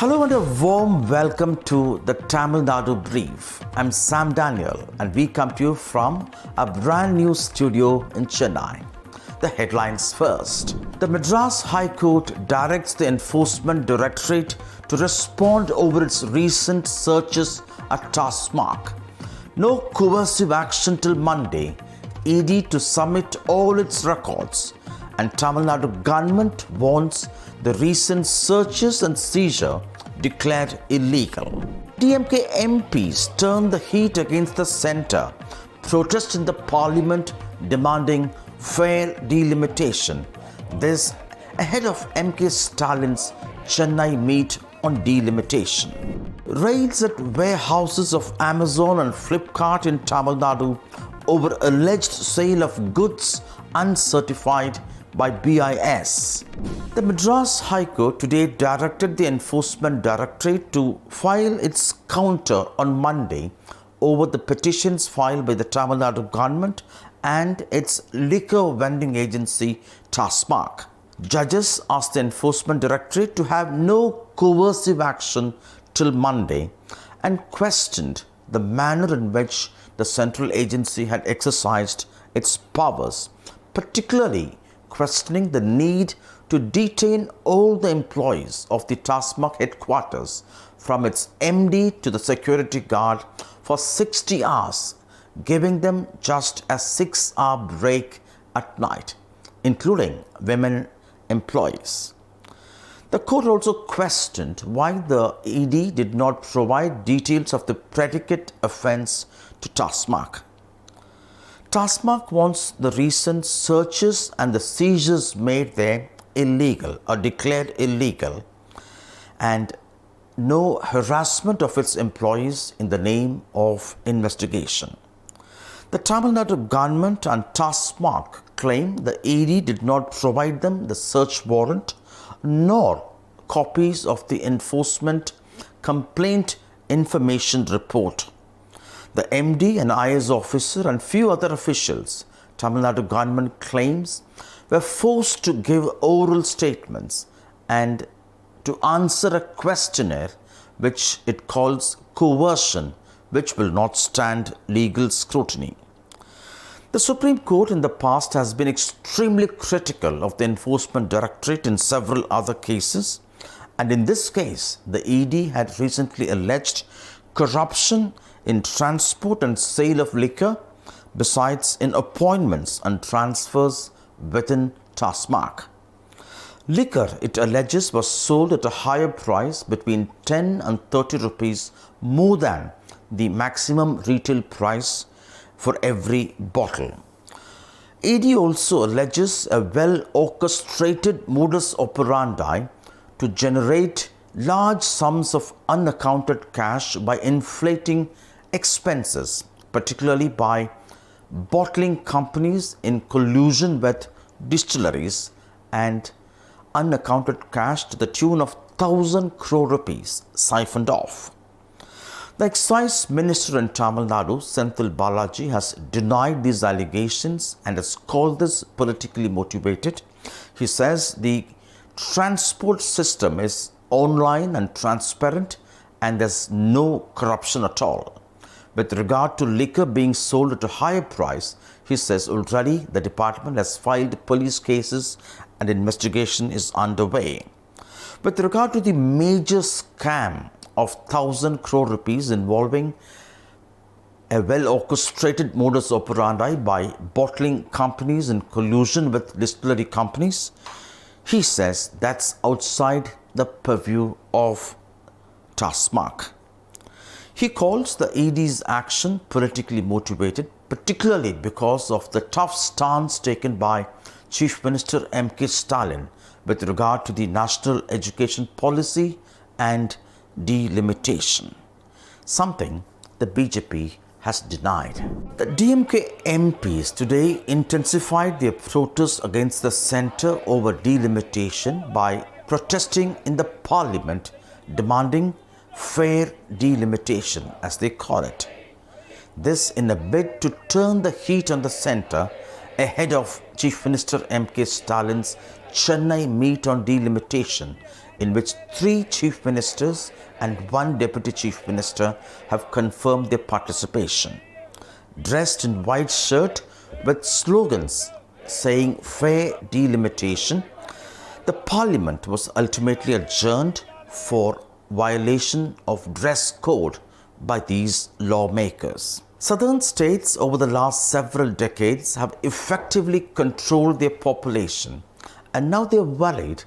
Hello and a warm welcome to the Tamil Nadu Brief. I'm Sam Daniel and we come to you from a brand new studio in Chennai. The headlines first. The Madras High Court directs the Enforcement Directorate to respond over its recent searches at Tasmac. No coercive action till Monday. ED to submit all its records. And Tamil Nadu government warns the recent searches and seizure declared illegal. DMK MPs turned the heat against the centre, protest in the parliament demanding fair delimitation. This ahead of MK Stalin's Chennai meet on delimitation. Raids at warehouses of Amazon and Flipkart in Tamil Nadu over alleged sale of goods uncertified by BIS. The Madras High Court today directed the Enforcement Directorate to file its counter on Monday over the petitions filed by the Tamil Nadu government and its liquor vending agency Tasmac. Judges asked the Enforcement Directorate to have no coercive action till Monday and questioned the manner in which the central agency had exercised its powers, particularly questioning the need to detain all the employees of the Tasmac headquarters from its MD to the security guard for 60 hours, giving them just a 6-hour break at night, including women employees. The court also questioned why the ED did not provide details of the predicate offence to Tasmac. Tasmac wants the recent searches and the seizures made there illegal or declared illegal, and no harassment of its employees in the name of investigation. The Tamil Nadu government and Tasmac claim the ED did not provide them the search warrant nor copies of the enforcement complaint information report. The MD, an IS officer and few other officials, Tamil Nadu government claims, were forced to give oral statements and to answer a questionnaire which it calls coercion, which will not stand legal scrutiny. The Supreme Court in the past has been extremely critical of the Enforcement Directorate in several other cases, and in this case, the ED had recently alleged corruption in transport and sale of liquor, besides in appointments and transfers within Tasmac. Liquor, it alleges, was sold at a higher price between 10 and 30 rupees more than the maximum retail price for every bottle. ED also alleges a well-orchestrated modus operandi to generate large sums of unaccounted cash by inflating expenses, particularly by bottling companies in collusion with distilleries, and unaccounted cash to the tune of 1,000 crore rupees siphoned off. The Excise Minister in Tamil Nadu, Senthil Balaji, has denied these allegations and has called this politically motivated. He says the transport system is online and transparent and there's no corruption at all. With regard to liquor being sold at a higher price, he says already the department has filed police cases and investigation is underway. With regard to the major scam of 1,000 crore rupees involving a well-orchestrated modus operandi by bottling companies in collusion with distillery companies, he says that's outside the purview of Tasmac. He calls the ED's action politically motivated, particularly because of the tough stance taken by Chief Minister MK Stalin with regard to the national education policy and delimitation, something the BJP has denied. The DMK MPs today intensified their protests against the centre over delimitation by protesting in the parliament, demanding fair delimitation, as they call it. This in a bid to turn the heat on the centre ahead of Chief Minister MK Stalin's Chennai meet on delimitation in which 3 chief ministers and 1 deputy chief minister have confirmed their participation. Dressed in white shirt with slogans saying fair delimitation, the parliament was ultimately adjourned for violation of dress code by these lawmakers. Southern states over the last several decades have effectively controlled their population, and now they are worried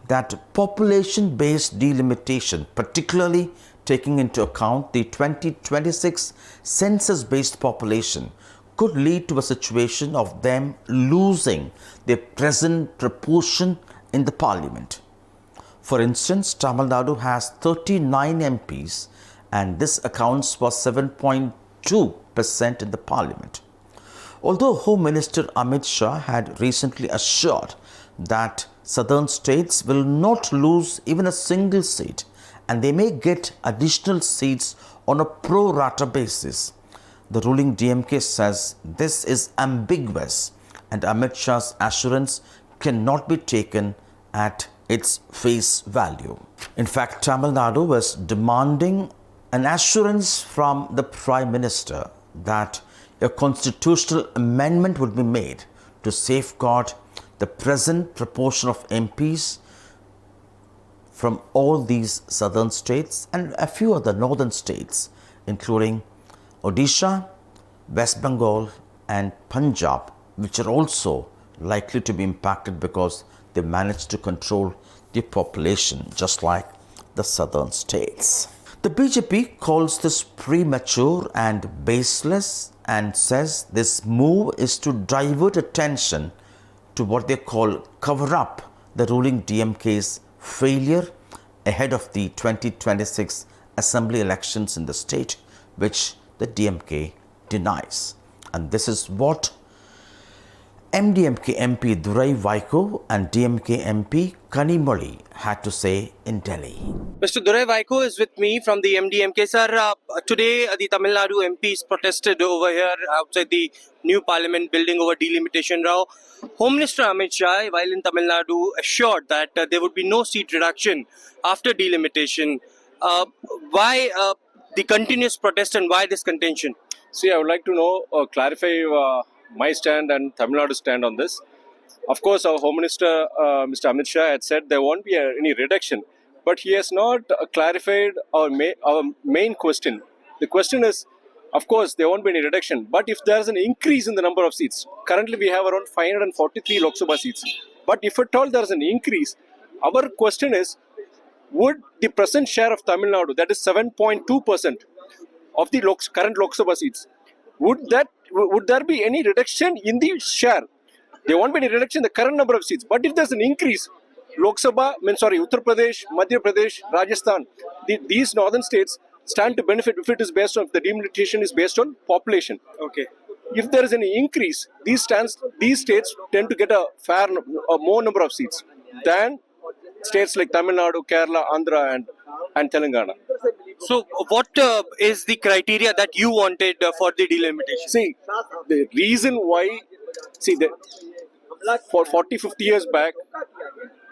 that population-based delimitation, particularly taking into account the 2026 census-based population, could lead to a situation of them losing their present proportion in the parliament. For instance, Tamil Nadu has 39 MPs and this accounts for 7.2% in the parliament. Although Home Minister Amit Shah had recently assured that southern states will not lose even a single seat and they may get additional seats on a pro rata basis, the ruling DMK says this is ambiguous and Amit Shah's assurance cannot be taken at its face value. In fact, Tamil Nadu was demanding an assurance from the Prime Minister that a constitutional amendment would be made to safeguard the present proportion of MPs from all these southern states and a few other northern states, including Odisha, West Bengal and Punjab, which are also likely to be impacted because they managed to control the population just like the southern states. The BJP calls this premature and baseless and says this move is to divert attention to what they call cover up the ruling DMK's failure ahead of the 2026 assembly elections in the state, which the DMK denies. And this is what MDMK MP Durai Vaiko and DMK MP Kanimoli had to say in Delhi. Mr. Durai Vaiko is with me from the MDMK. Sir, today the Tamil Nadu MPs protested over here outside the new parliament building over delimitation row. Home Minister Amit Shah, while in Tamil Nadu, assured that there would be no seat reduction after delimitation. Why the continuous protest and why this contention? See, I would like to know, clarify my stand and Tamil Nadu's stand on this. Of course, our Home Minister, Mr. Amit Shah, had said there won't be any reduction, but he has not clarified our main question. The question is, of course, there won't be any reduction, but if there is an increase in the number of seats, currently we have around 543 Lok Sabha seats, but if at all there is an increase, our question is, would the present share of Tamil Nadu, that is 7.2% of the current Lok Sabha seats, would there be any reduction in the share? There won't be any reduction in the current number of seats, but if there's an increase, Uttar Pradesh, Madhya Pradesh, Rajasthan, these northern states stand to benefit if it is based on, the delimitation is based on population. Okay. If there is any increase, these states tend to get a more number of seats than states like Tamil Nadu, Kerala, Andhra and Telangana. So, what is the criteria that you wanted for the delimitation? See, the reason why, for 40-50 years back,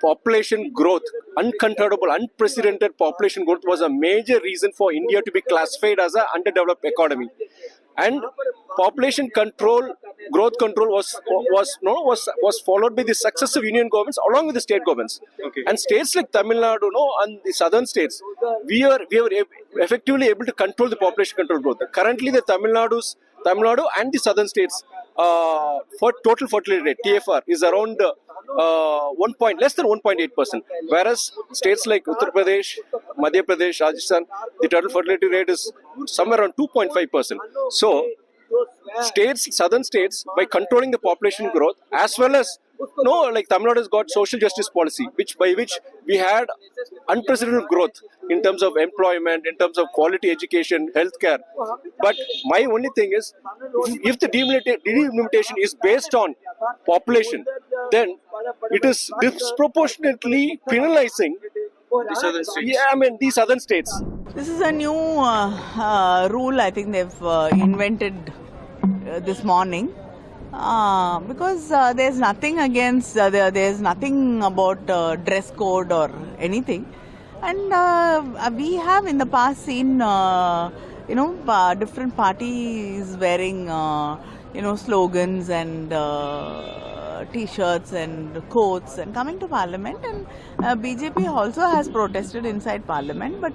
population growth, uncontrollable, unprecedented population growth was a major reason for India to be classified as an underdeveloped economy. And population control, growth control was followed by the successive union governments along with the state governments. Okay. And states like Tamil Nadu, and the southern states, we were effectively able to control the population control growth. Currently, the Tamil Nadu and the southern states for total fertility rate (TFR) is around less than 1.8%, whereas states like Uttar Pradesh, Madhya Pradesh, Rajasthan, the total fertility rate is somewhere around 2.5%. So, southern states, by controlling the population growth, as well as like Tamil Nadu has got social justice policy, by which we had unprecedented growth in terms of employment, in terms of quality education, healthcare. But my only thing is, if the delimitation is based on population, then it is disproportionately penalizing The southern states. these southern states. This is a new rule I think they've invented this morning. Because there's nothing against, there's nothing about dress code or anything. And we have in the past seen, different parties wearing, slogans and T-shirts and coats and coming to Parliament. And BJP also has protested inside Parliament. But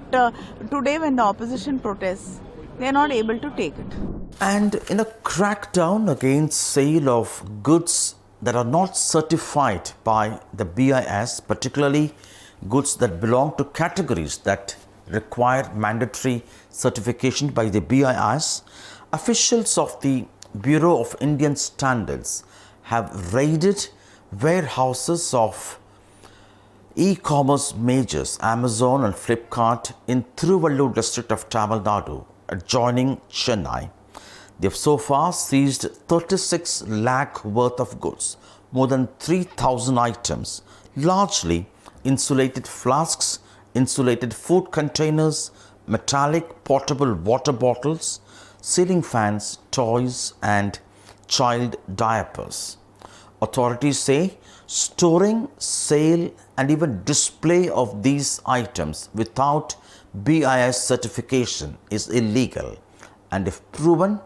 today when the opposition protests, they are not able to take it. And in a crackdown against sale of goods that are not certified by the BIS, particularly goods that belong to categories that require mandatory certification by the BIS, officials of the Bureau of Indian Standards have raided warehouses of e-commerce majors Amazon and Flipkart in Thiruvallur district of Tamil Nadu, adjoining Chennai. They have so far seized 36 lakh worth of goods, more than 3,000 items, largely insulated flasks, insulated food containers, metallic portable water bottles, ceiling fans, toys and child diapers. Authorities say storing, sale and even display of these items without BIS certification is illegal, and if proven,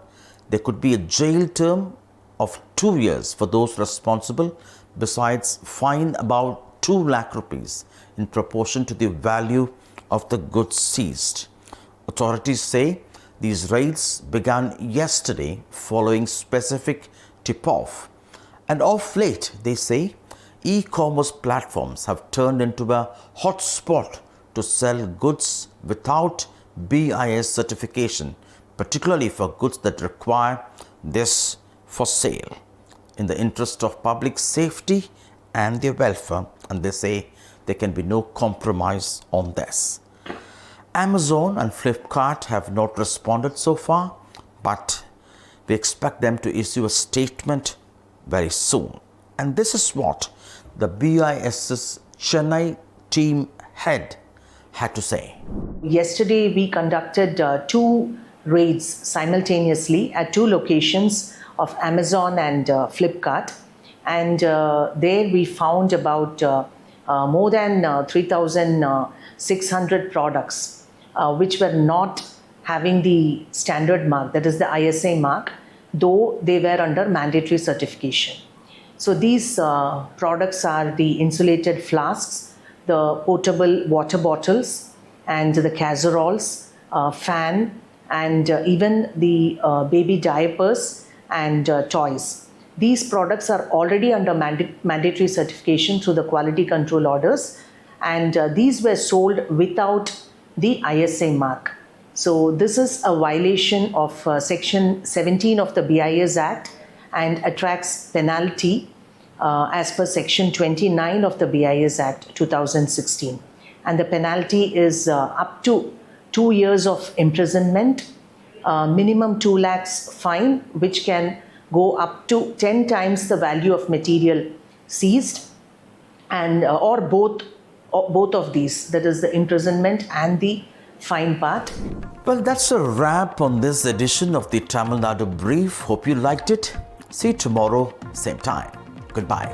there could be a jail term of 2 years for those responsible, besides fine about 2 lakh rupees in proportion to the value of the goods seized. Authorities say these raids began yesterday following specific tip-off, and of late they say e-commerce platforms have turned into a hotspot to sell goods without BIS certification, particularly for goods that require this for sale. In the interest of public safety and their welfare, and they say there can be no compromise on this. Amazon and Flipkart have not responded so far, but we expect them to issue a statement very soon. And this is what the BIS's Chennai team head had to say. Yesterday, we conducted 2 raids simultaneously at 2 locations of Amazon and Flipkart. And there we found about more than 3,600 products which were not having the standard mark, that is the ISA mark, though they were under mandatory certification. So these products are the insulated flasks, the portable water bottles and the casseroles, fan, and even the baby diapers and toys. These products are already under mandatory certification through the quality control orders, and these were sold without the ISA mark. So this is a violation of Section 17 of the BIS Act and attracts penalty as per Section 29 of the BIS Act 2016. And the penalty is up to 2 years of imprisonment, minimum 2 lakhs fine, which can go up to 10 times the value of material seized, and or both of these, that is the imprisonment and the fine part. Well, that's a wrap on this edition of the Tamil Nadu Brief. Hope you liked it. See you tomorrow, same time. Goodbye.